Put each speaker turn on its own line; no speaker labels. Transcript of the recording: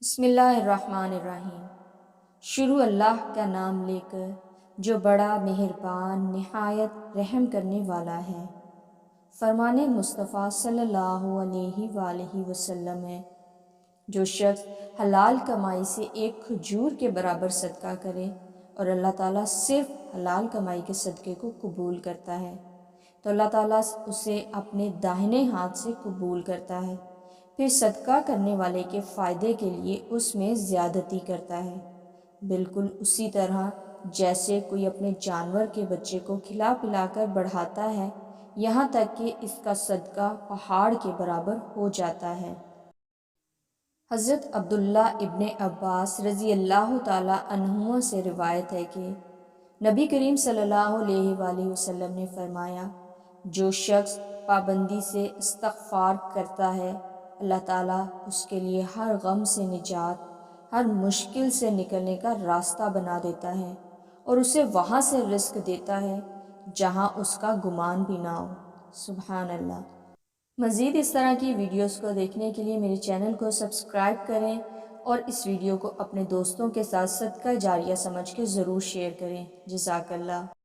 بسم اللہ الرحمن الرحیم۔ شروع اللہ کا نام لے کر جو بڑا مہربان نہایت رحم کرنے والا ہے۔ فرمان مصطفیٰ صلی اللہ علیہ وآلہ وسلم ہے، جو شخص حلال کمائی سے ایک کھجور کے برابر صدقہ کرے اور اللہ تعالیٰ صرف حلال کمائی کے صدقے کو قبول کرتا ہے تو اللہ تعالیٰ اسے اپنے داہنے ہاتھ سے قبول کرتا ہے، پھر صدقہ کرنے والے کے فائدے کے لیے اس میں زیادتی کرتا ہے، بالکل اسی طرح جیسے کوئی اپنے جانور کے بچے کو کھلا پلا کر بڑھاتا ہے یہاں تک کہ اس کا صدقہ پہاڑ کے برابر ہو جاتا ہے۔ حضرت عبداللہ ابن عباس رضی اللہ تعالیٰ عنہما سے روایت ہے کہ نبی کریم صلی اللہ علیہ وآلہ وسلم نے فرمایا، جو شخص پابندی سے استغفار کرتا ہے اللہ تعالیٰ اس کے لیے ہر غم سے نجات، ہر مشکل سے نکلنے کا راستہ بنا دیتا ہے اور اسے وہاں سے رزق دیتا ہے جہاں اس کا گمان بھی نہ ہو۔ سبحان اللہ۔ مزید اس طرح کی ویڈیوز کو دیکھنے کے لیے میرے چینل کو سبسکرائب کریں اور اس ویڈیو کو اپنے دوستوں کے ساتھ صدقہ جاریہ سمجھ کے ضرور شیئر کریں۔ جزاک اللہ۔